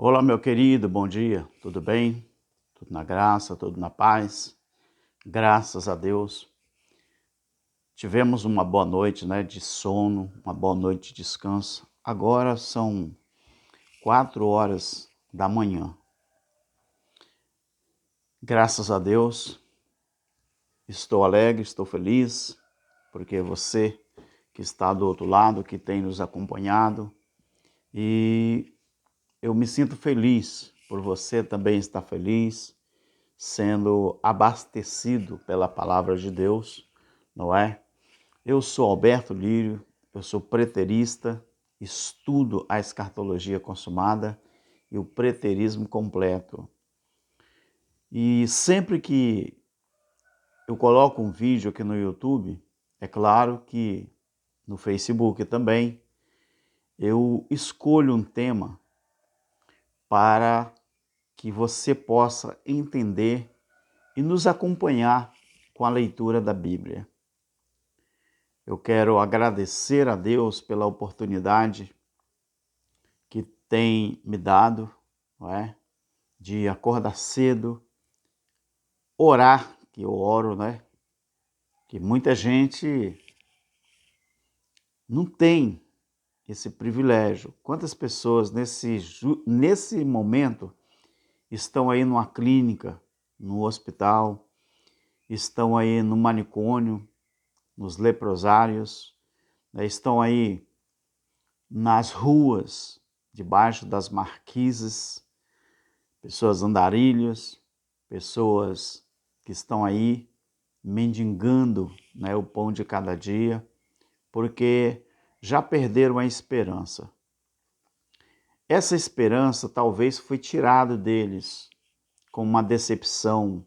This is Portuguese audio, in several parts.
Olá, meu querido, bom dia, tudo bem? Tudo na graça, tudo na paz? Graças a Deus. Tivemos uma boa noite, de sono, uma boa noite de descanso. Agora são 4 horas da manhã. Graças a Deus, estou alegre, estou feliz, porque você que está do outro lado, que tem nos acompanhado, e eu me sinto feliz por você também estar feliz, sendo abastecido pela palavra de Deus, não é? Eu sou Alberto Lírio, eu sou preterista, estudo a escatologia consumada e o preterismo completo. E sempre que eu coloco um vídeo aqui no YouTube, é claro que no Facebook também, eu escolho um tema para que você possa entender e nos acompanhar com a leitura da Bíblia. Eu quero agradecer a Deus pela oportunidade que tem me dado, não é? De acordar cedo, orar, que eu oro, né? Que muita gente não tem esse privilégio. Quantas pessoas nesse momento estão aí numa clínica, no hospital, estão aí no manicômio, nos leprosários, né? Estão aí nas ruas, debaixo das marquises, pessoas andarilhas, pessoas que estão aí mendigando, né, o pão de cada dia, porque já perderam a esperança. Essa esperança talvez foi tirada deles com uma decepção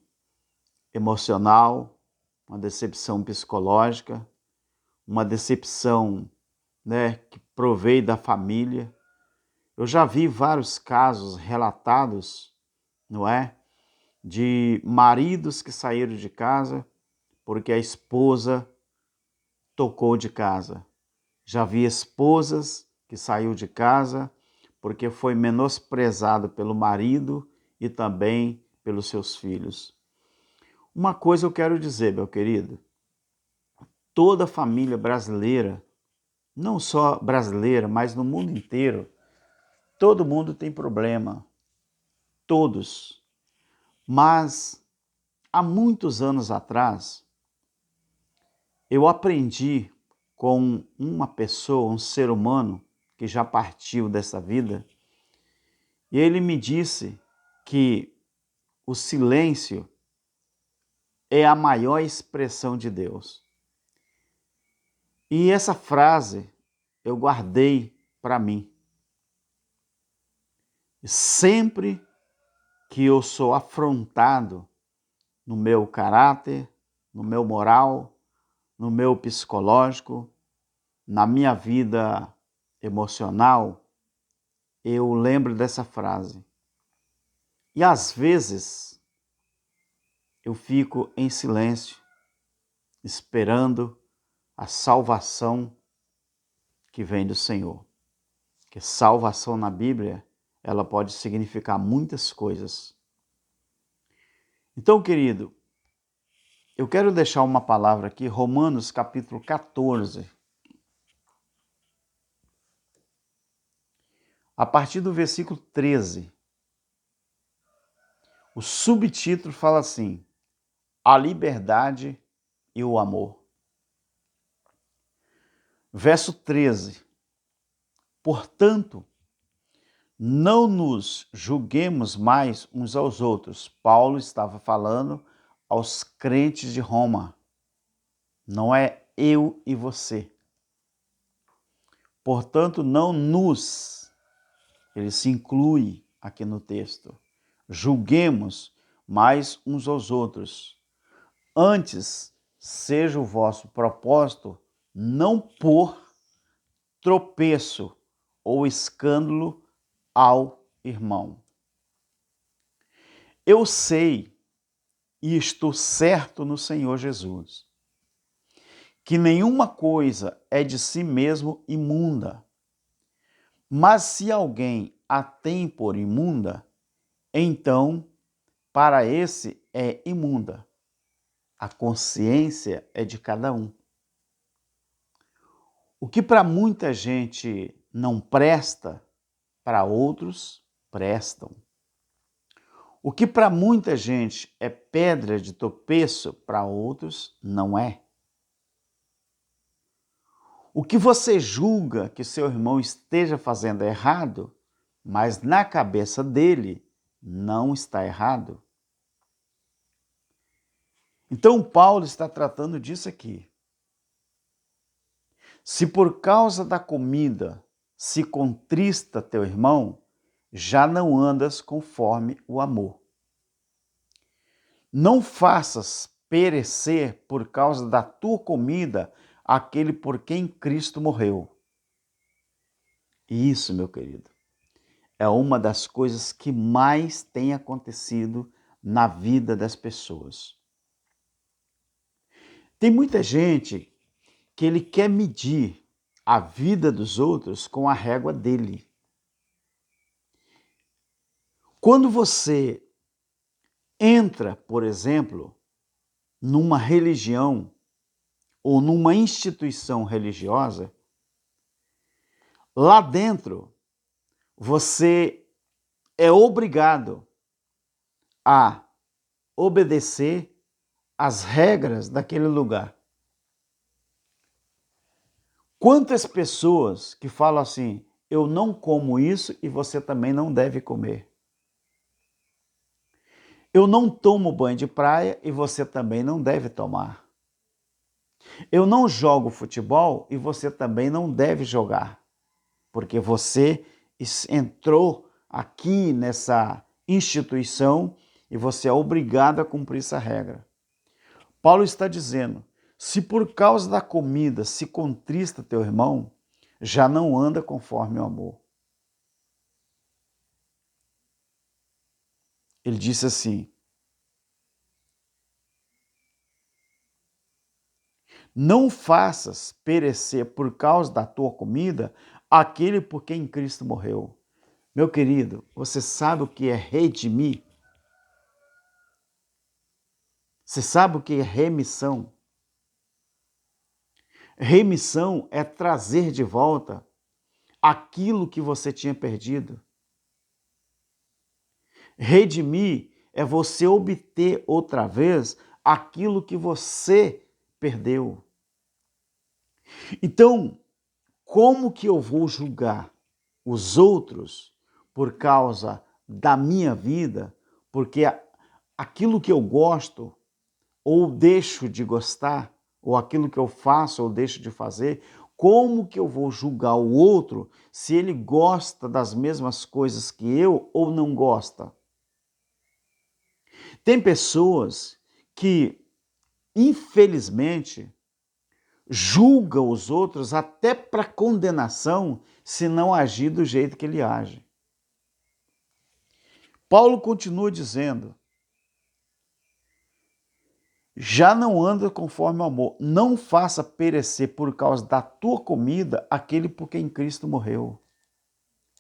emocional, uma decepção psicológica, uma decepção, né, que provém da família. Eu já vi vários casos relatados, não é? De maridos que saíram de casa porque a esposa tocou de casa. Já vi esposas que saíram de casa porque foi menosprezado pelo marido e também pelos seus filhos. Uma coisa eu quero dizer, meu querido, toda família brasileira, não só brasileira, mas no mundo inteiro, todo mundo tem problema, todos. Mas há muitos anos atrás, eu aprendi com uma pessoa, um ser humano que já partiu dessa vida, e ele me disse que o silêncio é a maior expressão de Deus. E essa frase eu guardei para mim. Sempre que eu sou afrontado no meu caráter, no meu moral, no meu psicológico, na minha vida emocional, eu lembro dessa frase. E às vezes eu fico em silêncio, esperando a salvação que vem do Senhor. Que salvação na Bíblia, ela pode significar muitas coisas. Então, querido, eu quero deixar uma palavra aqui, Romanos capítulo 14. A partir do versículo 13. O subtítulo fala assim: a liberdade e o amor. Verso 13. Portanto, não nos julguemos mais uns aos outros. Paulo estava falando aos crentes de Roma. Não é eu e você. Portanto, não nos, ele se inclui aqui no texto, julguemos mais uns aos outros. Antes, seja o vosso propósito não pôr tropeço ou escândalo ao irmão. Eu sei e estou certo no Senhor Jesus que nenhuma coisa é de si mesmo imunda, mas se alguém a tem por imunda, então para esse é imunda. A consciência é de cada um. O que para muita gente não presta, para outros prestam. O que para muita gente é pedra de tropeço, para outros não é. O que você julga que seu irmão esteja fazendo errado, mas na cabeça dele não está errado. Então Paulo está tratando disso aqui. Se por causa da comida se contrista teu irmão, já não andas conforme o amor. Não faças perecer por causa da tua comida aquele por quem Cristo morreu. E isso, meu querido, é uma das coisas que mais tem acontecido na vida das pessoas. Tem muita gente que ele quer medir a vida dos outros com a régua dele. Quando você entra, por exemplo, numa religião ou numa instituição religiosa, lá dentro você é obrigado a obedecer às regras daquele lugar. Quantas pessoas que falam assim, eu não como isso e você também não deve comer. Eu não tomo banho de praia e você também não deve tomar. Eu não jogo futebol e você também não deve jogar, porque você entrou aqui nessa instituição e você é obrigado a cumprir essa regra. Paulo está dizendo, se por causa da comida se contrista teu irmão, já não anda conforme o amor. Ele disse assim, não faças perecer por causa da tua comida aquele por quem Cristo morreu. Meu querido, você sabe o que é redimir? Você sabe o que é remissão? Remissão é trazer de volta aquilo que você tinha perdido. Redimir é você obter outra vez aquilo que você perdeu. Então, como que eu vou julgar os outros por causa da minha vida? Porque aquilo que eu gosto ou deixo de gostar, ou aquilo que eu faço ou deixo de fazer, como que eu vou julgar o outro se ele gosta das mesmas coisas que eu ou não gosta? Tem pessoas que, infelizmente, julgam os outros até para condenação se não agir do jeito que ele age. Paulo continua dizendo, já não anda conforme o amor, não faça perecer por causa da tua comida aquele por quem Cristo morreu.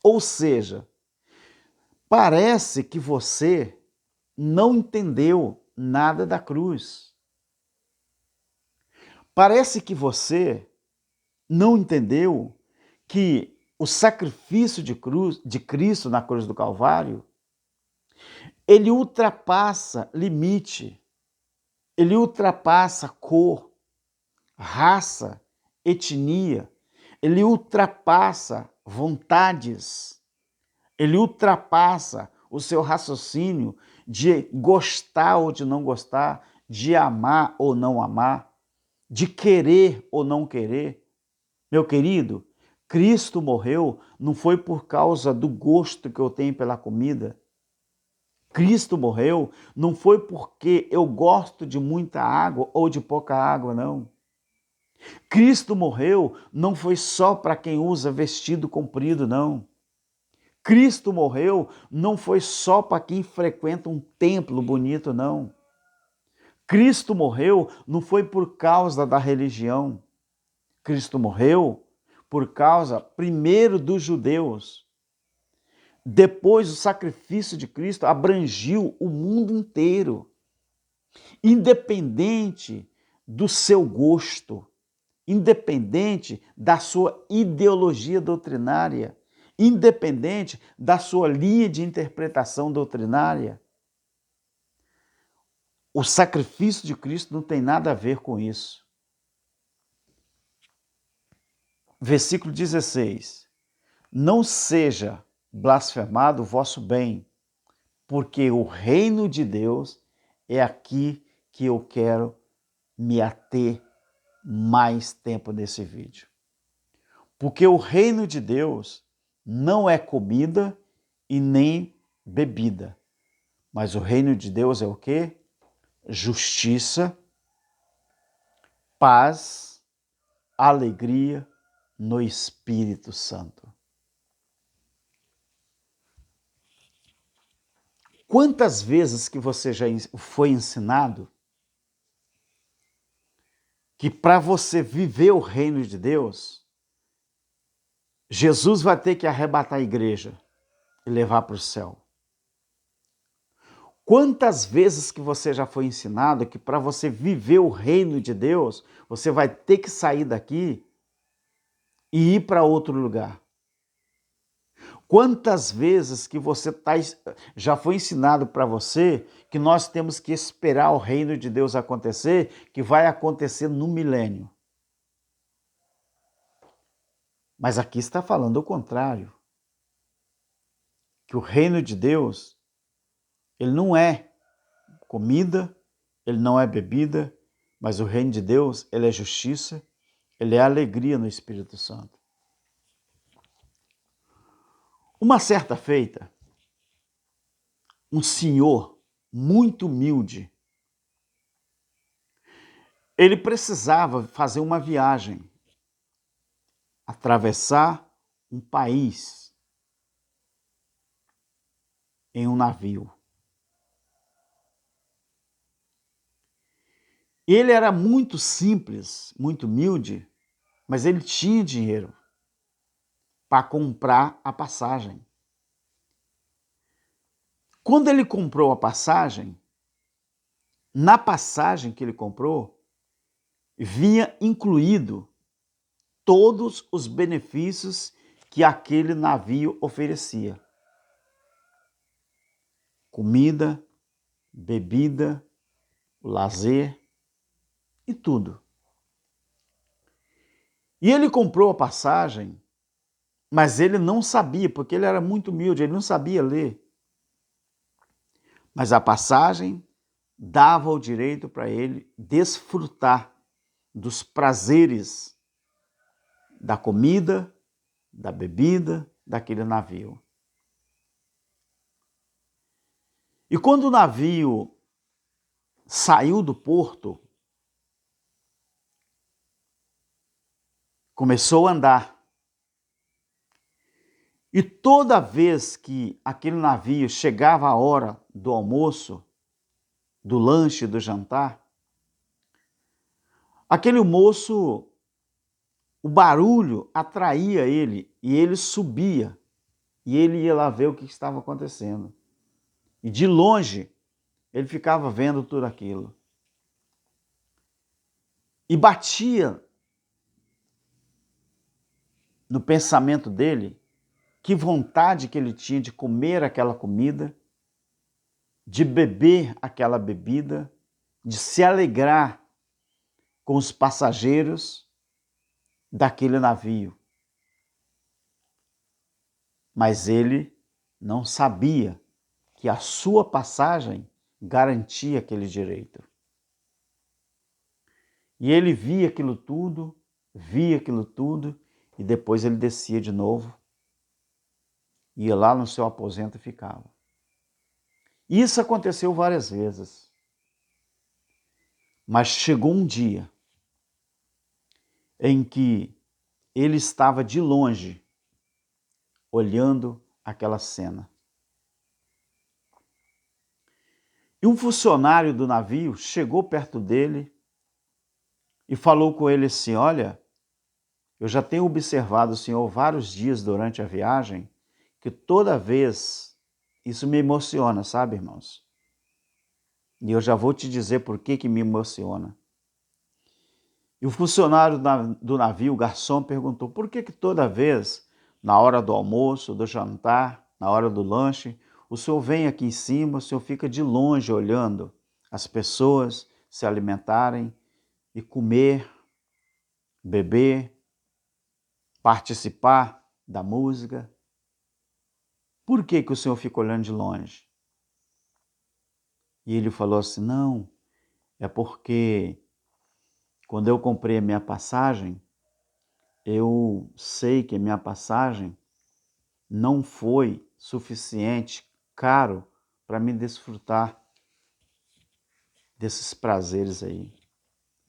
Ou seja, parece que você não entendeu nada da cruz. Parece que você não entendeu que o sacrifício de Cristo na cruz do Calvário, ele ultrapassa limite, ele ultrapassa cor, raça, etnia, ele ultrapassa vontades, ele ultrapassa o seu raciocínio de gostar ou de não gostar, de amar ou não amar, de querer ou não querer. Meu querido, Cristo morreu não foi por causa do gosto que eu tenho pela comida. Cristo morreu não foi porque eu gosto de muita água ou de pouca água, não. Cristo morreu não foi só para quem usa vestido comprido, não. Cristo morreu não foi só para quem frequenta um templo bonito, não. Cristo morreu não foi por causa da religião. Cristo morreu por causa, primeiro, dos judeus. Depois, o sacrifício de Cristo abrangiu o mundo inteiro, independente do seu gosto, independente da sua ideologia doutrinária, independente da sua linha de interpretação doutrinária. O sacrifício de Cristo não tem nada a ver com isso. Versículo 16. Não seja blasfemado o vosso bem, porque o reino de Deus é aqui que eu quero me ater mais tempo nesse vídeo. Porque o reino de Deus não é comida e nem bebida, mas o reino de Deus é o quê? Justiça, paz, alegria no Espírito Santo. Quantas vezes que você já foi ensinado que para você viver o reino de Deus, Jesus vai ter que arrebatar a igreja e levar para o céu? Quantas vezes que você já foi ensinado que para você viver o reino de Deus, você vai ter que sair daqui e ir para outro lugar? Quantas vezes que já foi ensinado para você que nós temos que esperar o reino de Deus acontecer, que vai acontecer no milênio? Mas aqui está falando o contrário. Que o reino de Deus, ele não é comida, ele não é bebida, mas o reino de Deus, ele é justiça, ele é alegria no Espírito Santo. Uma certa feita, um senhor muito humilde, ele precisava fazer uma viagem, atravessar um país em um navio. Ele era muito simples, muito humilde, mas ele tinha dinheiro para comprar a passagem. Quando ele comprou a passagem, na passagem que ele comprou, vinha incluído todos os benefícios que aquele navio oferecia. Comida, bebida, lazer e tudo. E ele comprou a passagem, mas ele não sabia, porque ele era muito humilde, ele não sabia ler. Mas a passagem dava o direito para ele desfrutar dos prazeres da comida, da bebida, daquele navio. E quando o navio saiu do porto, começou a andar. E toda vez que aquele navio chegava a hora do almoço, do lanche, do jantar, aquele moço, o barulho atraía ele e ele subia e ele ia lá ver o que estava acontecendo. E de longe ele ficava vendo tudo aquilo. E batia no pensamento dele que vontade que ele tinha de comer aquela comida, de beber aquela bebida, de se alegrar com os passageiros daquele navio. Mas ele não sabia que a sua passagem garantia aquele direito. E ele via aquilo tudo, e depois ele descia de novo, ia lá no seu aposento e ficava. Isso aconteceu várias vezes. Mas chegou um dia em que ele estava de longe, olhando aquela cena. E um funcionário do navio chegou perto dele e falou com ele assim: olha, eu já tenho observado o senhor vários dias durante a viagem que toda vez, isso me emociona, sabe, irmãos? E eu já vou te dizer por que me emociona. E o funcionário do navio, o garçom, perguntou por que toda vez, na hora do almoço, do jantar, na hora do lanche, o senhor vem aqui em cima, o senhor fica de longe olhando as pessoas se alimentarem e comer, beber, participar da música. Por que o senhor fica olhando de longe? E ele falou assim, não, é porque quando eu comprei a minha passagem, eu sei que a minha passagem não foi suficiente caro para me desfrutar desses prazeres aí.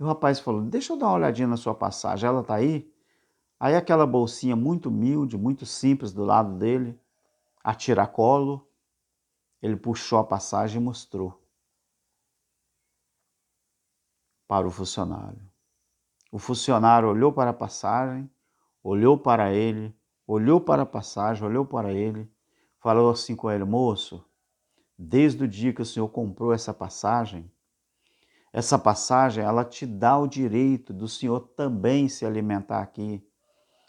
E o rapaz falou, deixa eu dar uma olhadinha na sua passagem, ela está aí? Aí aquela bolsinha muito humilde, muito simples do lado dele, a tiracolo, ele puxou a passagem e mostrou para o funcionário. O funcionário olhou para a passagem, olhou para ele, olhou para a passagem, olhou para ele, falou assim com ele, moço, desde o dia que o senhor comprou essa passagem ela te dá o direito do senhor também se alimentar aqui,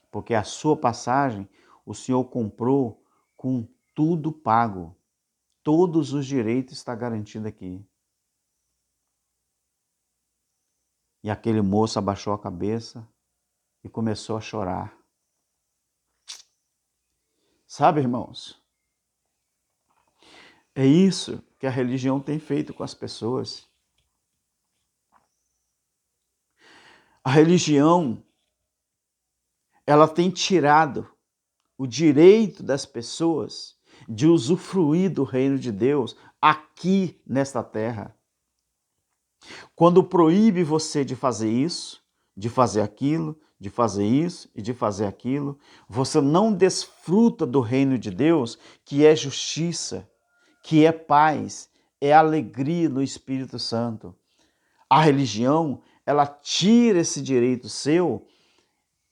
porque a sua passagem o senhor comprou com tudo pago, todos os direitos estão garantidos aqui. E aquele moço abaixou a cabeça e começou a chorar. Sabe, irmãos, é isso que a religião tem feito com as pessoas. A religião, ela tem tirado o direito das pessoas de usufruir do reino de Deus aqui nesta terra. Quando proíbe você de fazer isso, de fazer aquilo, de fazer isso e de fazer aquilo, você não desfruta do reino de Deus, que é justiça, que é paz, é alegria no Espírito Santo. A religião, ela tira esse direito seu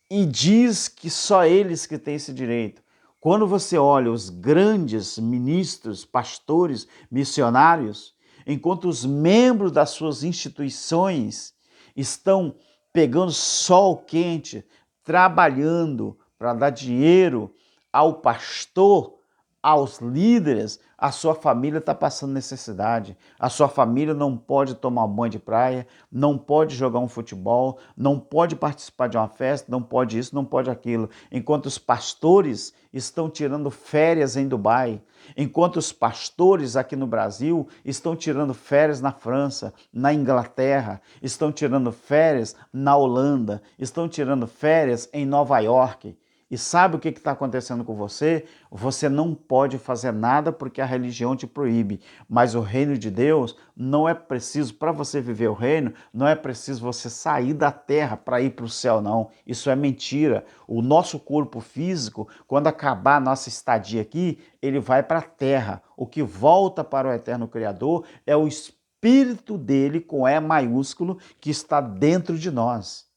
e diz que só eles que têm esse direito. Quando você olha os grandes ministros, pastores, missionários, enquanto os membros das suas instituições estão pegando sol quente, trabalhando para dar dinheiro ao pastor, aos líderes, a sua família está passando necessidade. A sua família não pode tomar um banho de praia, não pode jogar um futebol, não pode participar de uma festa, não pode isso, não pode aquilo. Enquanto os pastores estão tirando férias em Dubai, enquanto os pastores aqui no Brasil estão tirando férias na França, na Inglaterra, estão tirando férias na Holanda, estão tirando férias em Nova York. E sabe o que está acontecendo com você? Você não pode fazer nada porque a religião te proíbe. Mas o reino de Deus não é preciso, para você viver o reino, não é preciso você sair da terra para ir para o céu, não. Isso é mentira. O nosso corpo físico, quando acabar a nossa estadia aqui, ele vai para a terra. O que volta para o eterno Criador é o Espírito dele, com E maiúsculo, que está dentro de nós.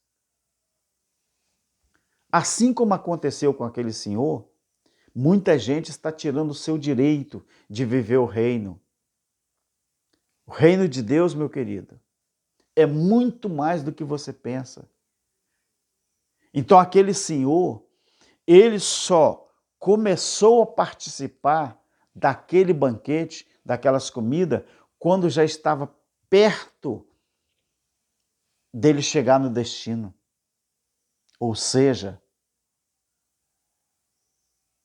Assim como aconteceu com aquele senhor, muita gente está tirando o seu direito de viver o reino. O reino de Deus, meu querido, é muito mais do que você pensa. Então aquele senhor, ele só começou a participar daquele banquete, daquelas comidas, quando já estava perto dele chegar no destino. Ou seja,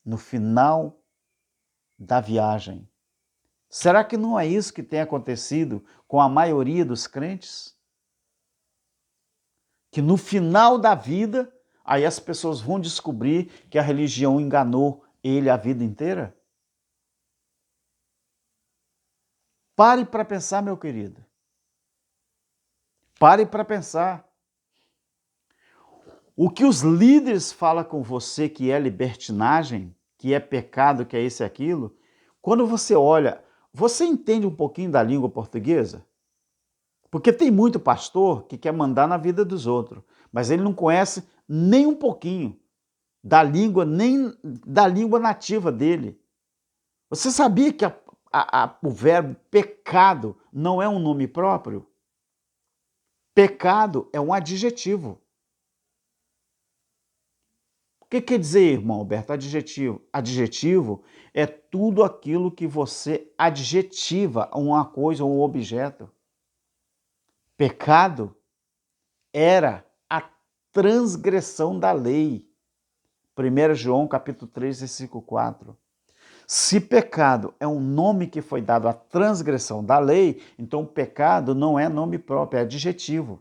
no final da viagem. Será que não é isso que tem acontecido com a maioria dos crentes? Que no final da vida, aí as pessoas vão descobrir que a religião enganou ele a vida inteira? Pare para pensar, meu querido. Pare para pensar. O que os líderes falam com você que é libertinagem, que é pecado, que é isso e aquilo, quando você olha, você entende um pouquinho da língua portuguesa? Porque tem muito pastor que quer mandar na vida dos outros, mas ele não conhece nem um pouquinho da língua, nem da língua nativa dele. Você sabia que o verbo pecado não é um nome próprio? Pecado é um adjetivo. O que quer dizer, irmão Alberto, adjetivo? Adjetivo é tudo aquilo que você adjetiva a uma coisa ou um objeto. Pecado era a transgressão da lei. 1 João capítulo 3, versículo 4. Se pecado é um nome que foi dado à transgressão da lei, então pecado não é nome próprio, é adjetivo.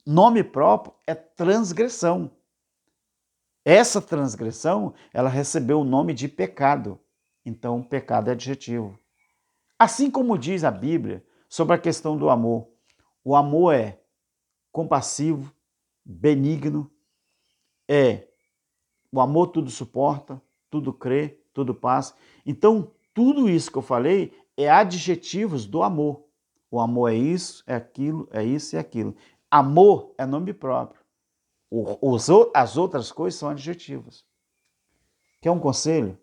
Nome próprio é transgressão. Essa transgressão, ela recebeu o nome de pecado. Então, pecado é adjetivo. Assim como diz a Bíblia sobre a questão do amor. O amor é compassivo, benigno, o amor tudo suporta, tudo crê, tudo passa. Então, tudo isso que eu falei é adjetivos do amor. O amor é isso, é aquilo, é isso e aquilo. Amor é nome próprio. As outras coisas são adjetivos. Quer um conselho?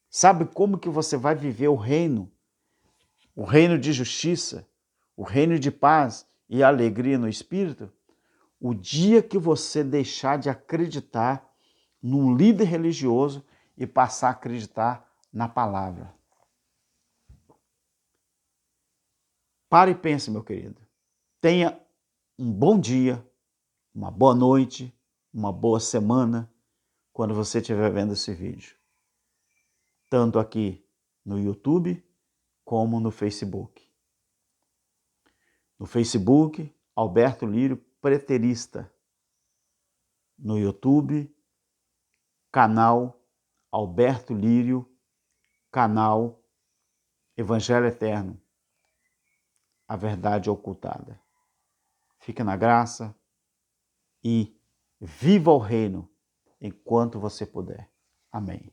Sabe como que você vai viver o reino? O reino de justiça, o reino de paz e alegria no Espírito? O dia que você deixar de acreditar num líder religioso e passar a acreditar na palavra. Pare e pense, meu querido. Tenha um bom dia, uma boa noite, uma boa semana quando você estiver vendo esse vídeo. Tanto aqui no YouTube como no Facebook. No Facebook, Alberto Lírio Preterista. No YouTube, canal Alberto Lírio, canal Evangelho Eterno, a verdade ocultada. Fique na graça e viva o reino enquanto você puder. Amém.